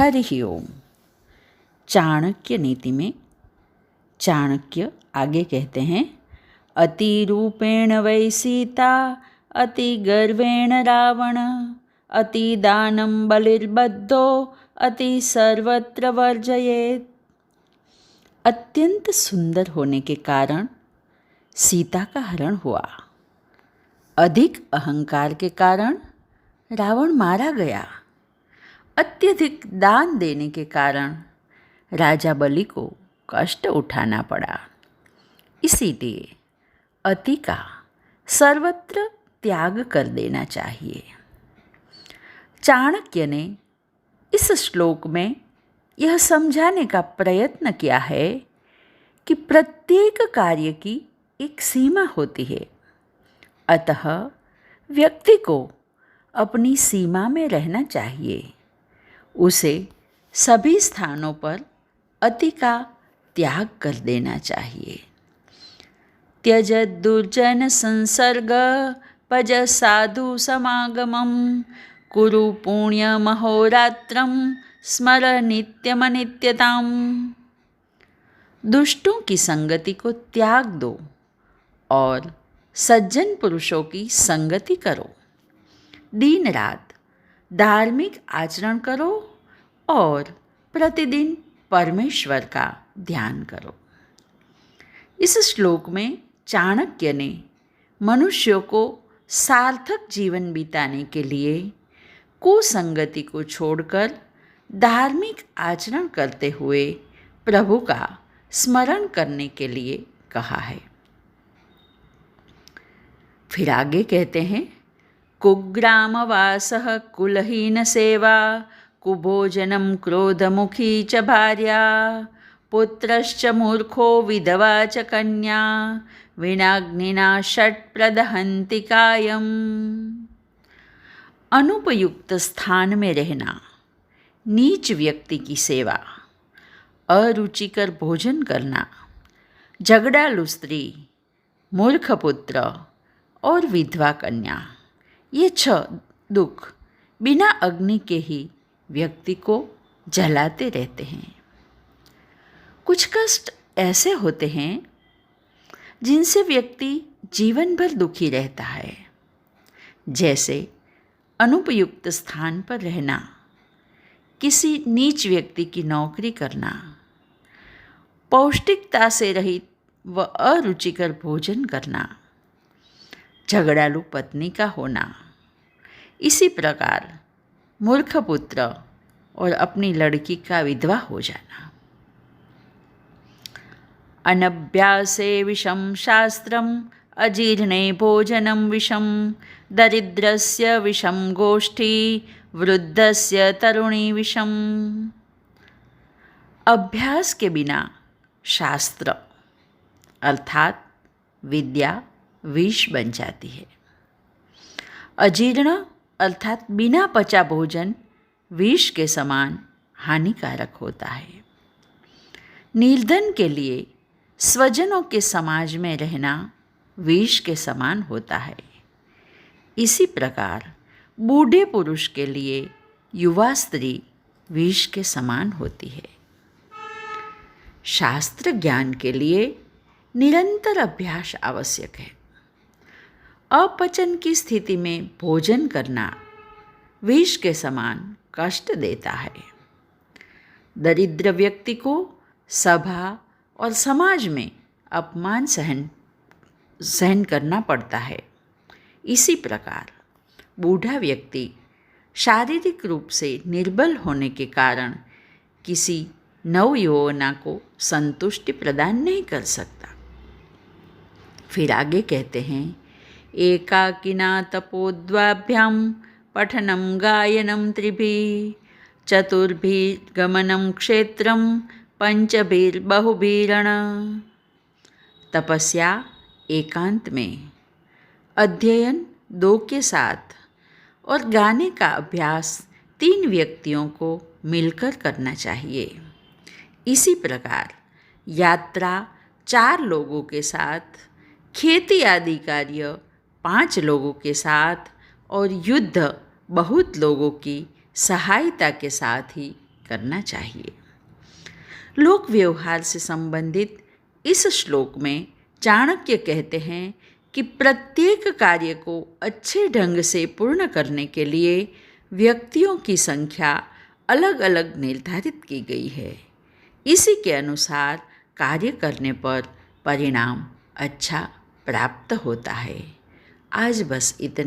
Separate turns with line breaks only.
हरि ओम। चाणक्य नीति में चाणक्य आगे कहते हैं, अति रूपेण वै सीता, अति गर्वेण रावण, अति दानं बलिर्बद्धो, अति सर्वत्र वर्जयेत्। अत्यंत सुंदर होने के कारण सीता का हरण हुआ। अधिक अहंकार के कारण रावण मारा गया। अत्यधिक दान देने के कारण राजा बलि को कष्ट उठाना पड़ा। इसीलिए अति का सर्वत्र त्याग कर देना चाहिए। चाणक्य ने इस श्लोक में यह समझाने का प्रयत्न किया है कि प्रत्येक कार्य की एक सीमा होती है, अतः व्यक्ति को अपनी सीमा में रहना चाहिए। उसे सभी स्थानों पर अति का त्याग कर देना चाहिए। त्यज दुर्जन संसर्ग पज साधु समागमम, कुरु पुण्य महोरात्रम स्मर नित्यमनित्यताम। दुष्टों की संगति को त्याग दो और सज्जन पुरुषों की संगति करो। दिन रात धार्मिक आचरण करो और प्रतिदिन परमेश्वर का ध्यान करो। इस श्लोक में चाणक्य ने मनुष्यों को सार्थक जीवन बिताने के लिए कुसंगति को छोड़कर धार्मिक आचरण करते हुए प्रभु का स्मरण करने के लिए कहा है। फिर आगे कहते हैं, कुग्रामवासः कुलहीन सेवा, कुभोजनं क्रोधमुखी च भार्या, पुत्रश्च मूर्खो विधवा च कन्या, विनाग्निना षट् प्रदहन्ति कायम्। अनुपयुक्त स्थान में रहना, नीच व्यक्ति की सेवा, अरुचिकर भोजन करना, झगड़ालू स्त्री, मूर्ख पुत्र और विधवा कन्या, ये 6 दुख बिना अग्नि के ही व्यक्ति को जलाते रहते हैं। कुछ कष्ट ऐसे होते हैं जिनसे व्यक्ति जीवन भर दुखी रहता है, जैसे अनुपयुक्त स्थान पर रहना, किसी नीच व्यक्ति की नौकरी करना, पौष्टिकता से रहित व अरुचिकर भोजन करना, झगड़ालू पत्नी का होना, इसी प्रकार मूर्ख पुत्र और अपनी लड़की का विधवा हो जाना। अनभ्यासे विषम शास्त्रम, अजीर्णे भोजनम विषम, दरिद्रस्य विषम गोष्ठी, वृद्धस्य तरुणी विषम। अभ्यास के बिना शास्त्र अर्थात विद्या विष बन जाती है। अजीर्ण अर्थात बिना पचा भोजन विष के समान हानिकारक होता है। निर्धन के लिए स्वजनों के समाज में रहना विष के समान होता है। इसी प्रकार बूढ़े पुरुष के लिए युवा स्त्री विष के समान होती है। शास्त्र ज्ञान के लिए निरंतर अभ्यास आवश्यक है। अपचन की स्थिति में भोजन करना विष के समान कष्ट देता है। दरिद्र व्यक्ति को सभा और समाज में अपमान सहन करना पड़ता है। इसी प्रकार बूढ़ा व्यक्ति शारीरिक रूप से निर्बल होने के कारण किसी नवयौवना को संतुष्टि प्रदान नहीं कर सकता। फिर आगे कहते हैं, एकाकिना तपोद्वाभ्यां पठनं गायनं त्रिभिः, चतुर्भिर्गमनं क्षेत्रं पंचभिर्बहुभिरण। तपस्या एकांत में, अध्ययन 2 के साथ और गाने का अभ्यास 3 व्यक्तियों को मिलकर करना चाहिए। इसी प्रकार यात्रा 4 लोगों के साथ, खेती आदि कार्य 5 लोगों के साथ और युद्ध बहुत लोगों की सहायता के साथ ही करना चाहिए। लोक व्यवहार से संबंधित इस श्लोक में चाणक्य कहते हैं कि प्रत्येक कार्य को अच्छे ढंग से पूर्ण करने के लिए व्यक्तियों की संख्या अलग अलग निर्धारित की गई है। इसी के अनुसार कार्य करने पर परिणाम अच्छा प्राप्त होता है। आज बस इतना।